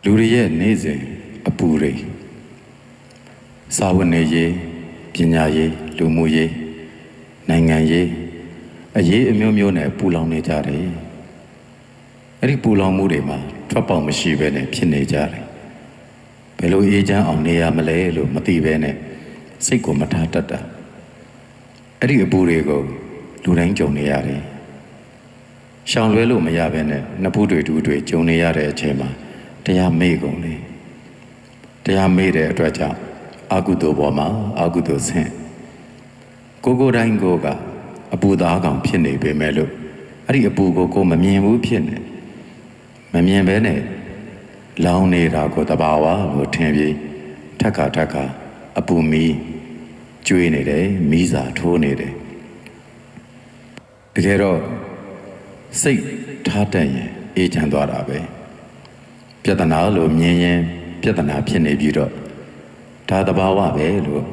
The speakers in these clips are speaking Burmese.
လူတွေရဲ့နေ့စဉ်အပူတွေစာဝတ်နေရေးပညာရေးလူမှုရေးနိုင်ငံရေးအရေးအမျိုးမျိုးနဲ့ပူလောင်နေကြတယ်အဲ့ဒီပူလောင်မှုတွေမှာထွက်ပေါက်မရှိဘဲနဲ့ဖြစ်နေကြတယ်ဘယ်လိုအေးချမ်းအောင်နေရမလဲလို့မသိဘဲနဲ့စိတ်ကိုမထားတတ်တာအဲ့ဒီအပူတွေကိုလူတိုင်းကြုံနေရတယ်ရှောင်လွဲလို့မရဘဲနဲ့နှစ်ဖူးတွေတူတွေကြုံနေရတဲ့အချိန်မှာတရားမေ့ကုန်လေတရားမေ့တဲ့အတွက်ကြောင့်အာကုသိုလ်ပေါ်မှာအာကုသိုလ်ဆင့်ကိုယ်တိုင်းကအပူသားကောင်ဖြစ်နေပေမဲ့လို့အဲ့ဒီအပူကိုမမြင်ဘူးဖြစ်နေမမြင်ဘဲနဲ့လောင်နေတာကိုတဘာဝလို့ထင်ပြီးထက်ခါအပူမီးကျွေးနေတယ်မီးစာထိုးနေတယ်တကယ်တော့စိတ်ထားတတ်ရင်အေးချမ်းသွားတာပဲပြဿနာလို့မြင်ရင်ပြဿနာဖြစ်နေပြီးတော့ဒါတဘာဝပဲလို့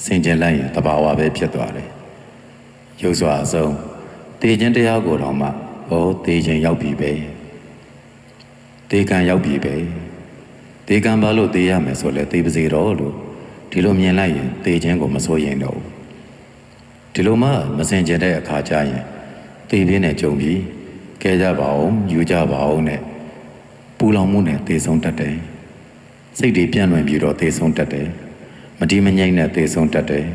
ဆင်ခြင်လိုက်ရင်တဘာဝပဲဖြစ်သွားတယ်ရုပ်စွာအဆုံးတေခြင်းတရားကိုတော့မှတေခြင်းရောက်ပြီပဲတေကံရောက်ပြီပဲတေကံဘာလို့တေရမယ်ဆိုလဲတေပါစေတော့လို့ဒီလိုမြင်လိုက်ရင်တေခြင်းကိုမစိုးရင်တော့ဒီလိုမှမစင်ကြတဲ့အခါကျရင်တေပြင်းနဲ့ကြုံပြီးကဲကြပါအောင်ယူကြပါအောင်နဲ့ပူလောင်မှုနဲ့တေဆုံးတတ်တယ်စိတ်တွေပြန့်လွင်ပြီးတော့တေဆုံးတတ်တယ်မတီးမငြိမ့်နဲ့တေဆုံးတတ်တယ်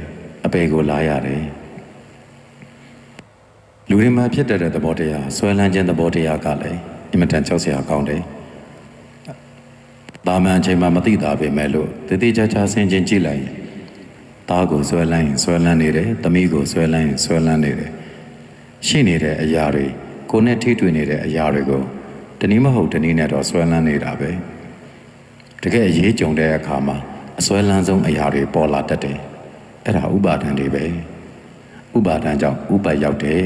အပေကိုလာရတယ်လူတွေမှာဖြစ်တတ်တဲ့သဘောတရားဆွဲလန်းခြင်းသဘောတရားကလည်းအင်မတန်ကြောက်စရာကောင်းတယ်တာမန်အချိန်မှာမသိတာပဲမဲ့လို့တတိချာဆင်ခြင်ကြည့်လိုက်ရင်သားကိုဆွဲလန်းရင်ဆွဲလန်းနေတယ်သမီးကိုဆွဲလန်းရင်ဆွဲလန်းနေတယ်ရှိနေတဲ့အရာတွေကိုယ်နဲ့ထိတွေ့နေတဲ့အရာတွေကိုတနည်းမဟုတ်တနည်းနဲ့တော့ဆွဲလန်းနေတာပဲတကယ်အရေးကြုံတဲ့အခါမှာအဆွဲလန်းဆုံးအရာတွေပေါ်လာတတ်တယ်အဲ့ဒါဥပါဒဏ်တွေပဲဥပါဒဏ်ကြောင့်ဥပတ်ရောက်တယ်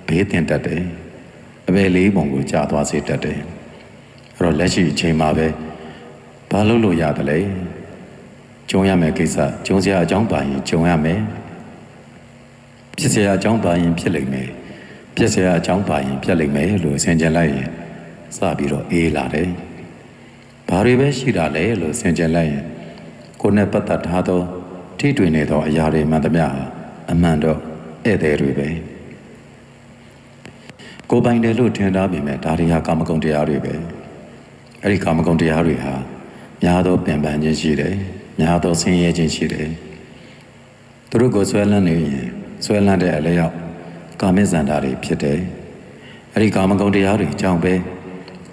ဘေးတင်တတ်တယ်အပေလေးပုံကိုကြာသွားစေတတ်တယ်အဲ့တော့လက်ရှိအချိန်မှာပဲဘာလို့ရတယ်လဲကြုံရမယ်ကိစ္စကြုံစရာအကြောင်းပါရင်ကြုံရမယ်ဖြစ်စရာအကြောင်းပါရင်ဖြစ်လိမ့်မယ်ပြက်စရာအကြောင်းပါရင်ပြက်လိမ့်မယ်လို့ဆင်ခြင်လိုက်ရင်စပြီးတော့အေးလာတယ်ဘာတွေပဲရှိတာလဲလို့ဆင်ခြင်လိုက်ရင်ကိုယ်နဲ့ပတ်သက်ထားသောထိတွေ့နေသောအရာတွေမှန်သမျှအမှန်တော့ဧည့်သည်တွေပဲကိုယ်ပိုင်တယ်လို့ထင်ထားပေမဲ့ဒါတွေဟာကာမဂုဏ်တရားတွေပဲအဲ့ဒီကာမဂုဏ်တရားတွေဟာများသောပင်ပန်းခြင်းရှိတယ်များသောဆင်းရဲခြင်းရှိတယ်သူတို့ကိုဆွဲလန်းနေရင်ဆွဲလန်းတဲ့အလျောက်ကာမိဇန္တာတွေဖြစ်တယ်အဲ့ဒီကာမဂုဏ်တရားတွေကြောင့်ပဲ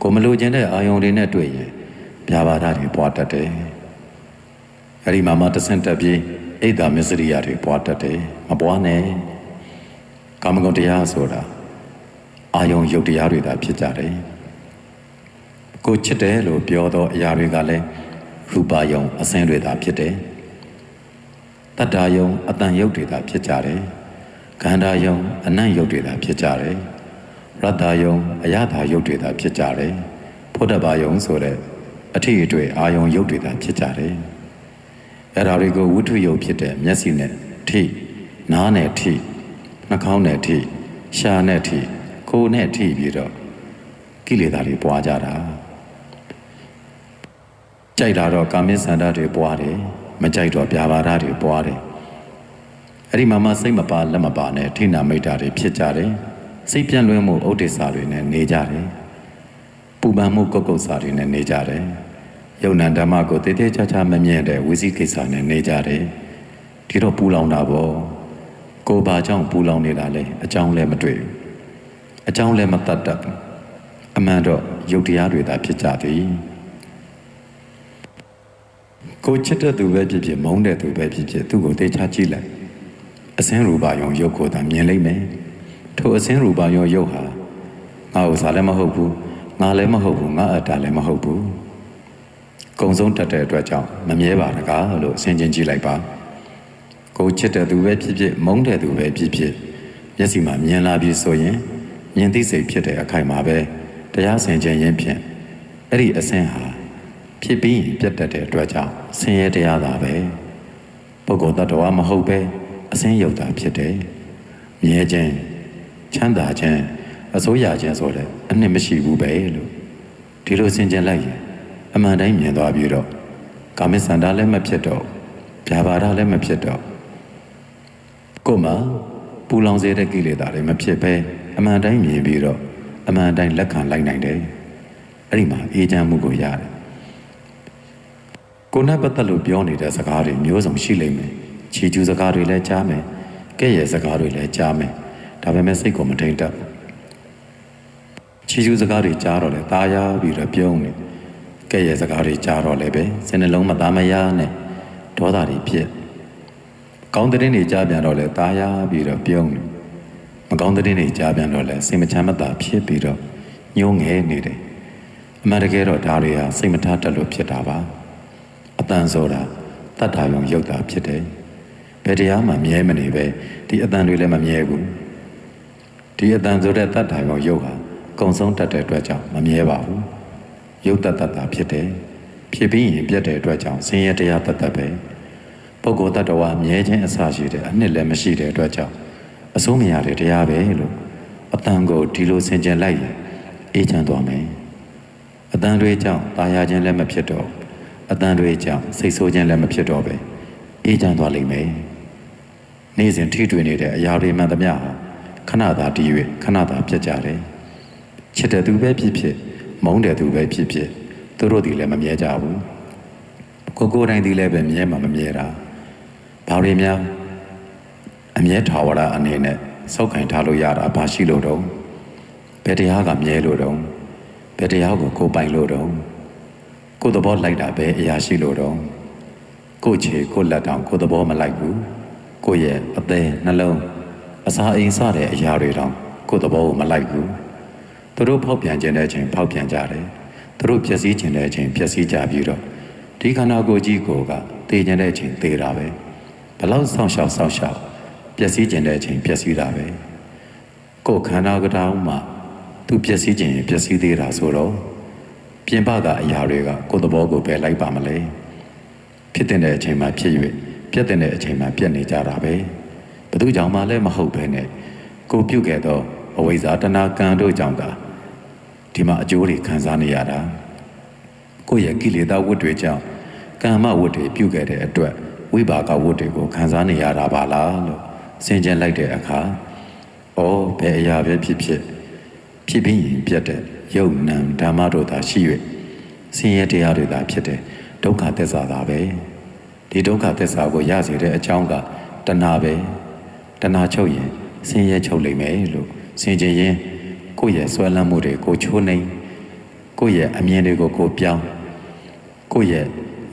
ကိုမလိုချင်တဲ့အာယုန်တွေနဲ့တွေ့ရင်ဗျာပါဒတွေပွားတတ်တယ်အဲ့ဒီမှာမှတဆင့်တက်ပြီးအိတ်တာမစ္စရိယတွေပွားတတ်တယ်မပွားနဲ့ကာမဂုဏ်တရားဆိုတာအာယုန်ယုတ်တရားတွေသာဖြစ်ကြတယ်ကိုချစ်တယ်လို့ပြောသောအရာတွေကလည်းရူပယုံအစင်းတွေသာဖြစ်တယ်တတ္တယုံအတန်ယုတ်တွေသာဖြစ်ကြတယ်ခန္ဓာယုံအနံ့ယုတ်တွေသာဖြစ်ကြတယ်ရတ္တယုံအယတာယုတ်တွေသာဖြစ်ကြတယ်ဖုဒ္ဓဘာယုံဆိုတဲ့အထိအတွေ့အာယုံယုတ်တွေသာဖြစ်ကြတယ်အဲ့ဒါတွေကိုဝိထုယုတ်ဖြစ်တဲ့မျက်စိနဲ့ထိနားနဲ့ထိနှာခေါင်းနဲ့ထိရှားနဲ့ထိကိုယ်နဲ့ထိပြီးတော့ကိလေသာတွေပွားကြတာကြိုက်တာတော့ကာမိသန္တာတွေပွားတယ်မကြိုက်တော့ဗျာပါဒတွေပွားတယ်အဲ့ဒီမှာစိတ်မပါလက်မပါနဲ့ထိနာမိတ်တာတွေဖြစ်ကြတယ်စိတ်ပြန့်လွင့်မှုဥဒိစ္စတွေနဲ့နေကြတယ်ပူပန်မှုကုတ်စာတွေနဲ့နေကြတယ်ယုံ nant ဓမ္မကိုတေးသေးချာချာမမြင်တဲ့ဝိသိကိစ္စနဲ့နေကြတယ်ဒီတော့ပူလောင်တာပေါ့ကိုယ်ဘာကြောင့်ပူလောင်နေတာလဲအကြောင်းလည်းမတွေ့ဘူးအကြောင်းလည်းမတတ်တတ်ဘူးအမှန်တော့ယုတ်တရားတွေသာဖြစ်ကြသည်ကိုချစ်တဲ့သူပဲဖြစ်ဖြစ်မုန်းတဲ့သူပဲဖြစ်ဖြစ်သူ့ကိုတေးချကြည့်လိုက်အစင်းရူပါယုံရုပ်ကိုသာမြင်လိမ့်မယ်ထိုအစင်းရူပါယုံရုပ်ဟာငါဥစ္စာလည်းမဟုတ်ဘူးငါလည်းမဟုတ်ဘူးငါအတ္တလည်းမဟုတ်ဘူးကုံဆုံးတတ်တဲ့အတွက်ကြောင့်မမြဲပါတကားလို့ဆင်ခြင်ကြည့်လိုက်ပါကိုချစ်တဲ့သူပဲဖြစ်ဖြစ်မုန်းတဲ့သူပဲဖြစ်ဖြစ်မျက်စိမှာမြင်လာပြီးဆိုရင်မြင်သိစိတ်ဖြစ်တဲ့အခိုက်မှာပဲတရားဆင်ခြင်ရင်းဖြင့်အဲ့ဒီအစင်းဟာဖြစ်ပြီးပြတ်တတ်တဲ့အတွက်ကြောင့်ဆင်းရဲတရားသာပဲပုဂ္ဂိုလ်တ attva မဟုတ်ပဲအစင်းယုတ်တာဖြစ်တယ်မြဲခြင်းချမ်းသာခြင်းအစိုးရခြင်းဆိုတဲ့အနှစ်မရှိဘူးပဲလို့ဒီလိုဆင်ခြင်လိုက်ရင် အမှန်တိုင်းမြင်သွားပြီးတော့ကာမစန္ဒလည်းမဖြစ်တော့ဗျာပါဒလည်းမဖြစ်တော့ကိုယ်မှာပူလောင်စေတဲ့ကိလေသာတွေမဖြစ်ဘဲအမှန်တိုင်းမြင်ပြီးတော့အမှန်တိုင်းလက်ခံလိုက်နိုင်တယ်အဲ့ဒီမှာအေးချမ်းမှုကိုရတယ်ကိုယ်နဲ့ပတ်သက်လို့ပြောနေတဲ့စကားတွေမျိုးစုံရှိလိမ့်မယ်ချီကျူးစကားတွေလည်းကြားမယ်ကဲ့ရဲ့စကားတွေလည်းကြားမယ်ဒါပေမဲ့စိတ်ကိုမထိန်တတ်ချီကျူးစကားတွေကြားတော့လေตาရပြီးတော့ပြုံးနေကဲ့ရဲ့စကားတွေကြားတော့လေပဲစိတ်နှလုံးမသားမရနဲ့ဒေါသတွေဖြစ်ကောင်းတဲ့တွေကြားပြန်တော့လေตาရပြီးတော့ပြုံးနေမကောင်းတဲ့တွေကြားပြန်တော့လေစိတ်မချမ်းမသာဖြစ်ပြီးတော့ညှိုးငဲနေတယ်အမှန်တကယ်တော့ဒါတွေဟာစိတ်မထားတတ်လို့ဖြစ်တာပါအတန်ဆိုတာတတ်တာယုံရုပ်တာဖြစ်တယ်ဘယ်တရားမှမြဲမနေပဲဒီအတန်တွေလည်းမမြဲဘူးဒီအတန်ဆိုတဲ့တတ်တာယုံရုပ်ဟာကုံဆုံးတတ်တဲ့အတွက်ကြောင့်မမြဲပါဘူးရုပ်တတ်တာဖြစ်တယ်ဖြစ်ပြီးရင်ပြတ်တဲ့အတွက်ကြောင့်ဆင်းရဲတရားတတ်ပဲပုဂ္ဂိုလ်တ attva မြဲခြင်းအစရှိတဲ့အနှစ်လည်းမရှိတဲ့အတွက်ကြောင့်အစိုးမရတဲ့တရားပဲလို့အတန်ကိုဒီလိုဆင်ခြင်လိုက်ရင်အေးချမ်းသွားမယ်အတန်တွေကြောင့်ตายရခြင်းလည်းမဖြစ်တော့အတန်တွေကြောင့်စိတ်ဆိုးခြင်းလည်းမဖြစ်တော့ပဲအေးချမ်းသွားလိမ့်မယ်နေ့စဉ်ထိတွေ့နေတဲ့အရာတွေမှန်သမျှဟာခဏသာတည်၍ခဏသာပြတ်ကြတယ်ချစ်တဲ့သူပဲဖြစ်ဖြစ်မုန်းတဲ့သူပဲဖြစ်ဖြစ်သူတို့ဒီလည်းမမြဲကြဘူးကိုယ်တိုင်းဒီလည်းပဲမြဲမှာမမြဲတာဘာတွေများအမြဲထာဝရအနေနဲ့စောက်ခံထားလို့ရတာဘာရှိလို့တော့ဘယ်တရားကမြဲလို့တော့ဘယ်တရားကိုကိုယ်ပိုင်လို့တော့ကိုယ်သဘောလိုက်တာပဲအရာရှိလို့တော့ကိုယ်ခြေကိုယ်လက်တောင်ကိုယ်သဘောမလိုက်ဘူးကိုယ့်ရဲ့အသေးနှလုံးအစာအိမ်စတဲ့အရာတွေတောင်ကိုယ်သဘောကိုမလိုက်ဘူးသူတို့ဖောက်ပြန်ခြင်းတဲ့အချိန်ဖောက်ပြန်ကြတယ်သူတို့ပျက်စီးခြင်းတဲ့အချိန်ပျက်စီးကြပြီးတော့ဒီခန္ဓာကိုယ်ကြီးကိုကတည်ခြင်းတဲ့အချိန်တည်တာပဲဘလောက်ဆောင်းရှောက်ပျက်စီးခြင်းတဲ့အချိန်ပျက်စီးတာပဲကိုယ်ခန္ဓာကတောင်မှသူပျက်စီးခြင်းပျက်စီးသေးတာဆိုတော့ပြင်ပကအရာတွေကကိုယ်သဘောကိုပဲလိုက်ပါမလဲဖြစ်တဲ့အချိန်မှာဖြစ်၍ပြတ်တဲ့အချိန်မှာပြတ်နေကြတာပဲဘယ်သူကြောင့်မှလည်းမဟုတ်ပဲနဲ့ကိုပြုတ်ခဲ့တော့အဝိဇ္ဇာတဏှာကံတို့ကြောင့်သာဒီမှာအကျိုးတွေခံစားနေရတာကိုယ့်ရဲ့ကိလေသာဝတ်တွေကြောင့်ကမ္မဝတ်တွေပြုတ်ခဲ့တဲ့အတွက်ဝိပါကဝတ်တွေကိုခံစားနေရတာပါလားလို့ဆင်ခြင်လိုက်တဲ့အခါဘယ်အရာပဲဖြစ်ဖြစ်ဖြစ်ပြီးရင်ပြတ်တဲ့ယုတ်နံဓမ္မတို့သာရှိ၍ဆင်းရဲတရားတွေသာဖြစ်တဲ့ဒုက္ခသစ္စာသာပဲဒီဒုက္ခသစ္စာကိုရစေတဲ့အကြောင်းကတဏှာပဲတဏှာချုပ်ရင်ဆင်းရဲချုပ်လိမ့်မယ်လို့ဆင်ခြင်ရင်ကိုယ့်ရဲ့ဆွဲလန်းမှုတွေကိုချိုးနှိမ်ကိုယ့်ရဲ့အမြင်တွေကိုကိုပြောင်းကိုယ့်ရဲ့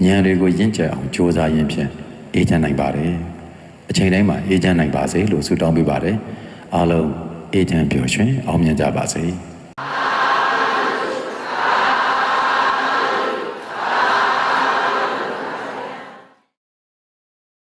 ဉာဏ်တွေကိုရင့်ကျက်အောင်ကြိုးစားရင်းဖြင့်အေးချမ်းနိုင်ပါတယ်အချိန်တိုင်းမှာအေးချမ်းနိုင်ပါစေလို့ဆုတောင်းပေးပါတယ်အားလုံးအေးချမ်းပျော်ရွှင်အောင်မြင်ကြပါစေ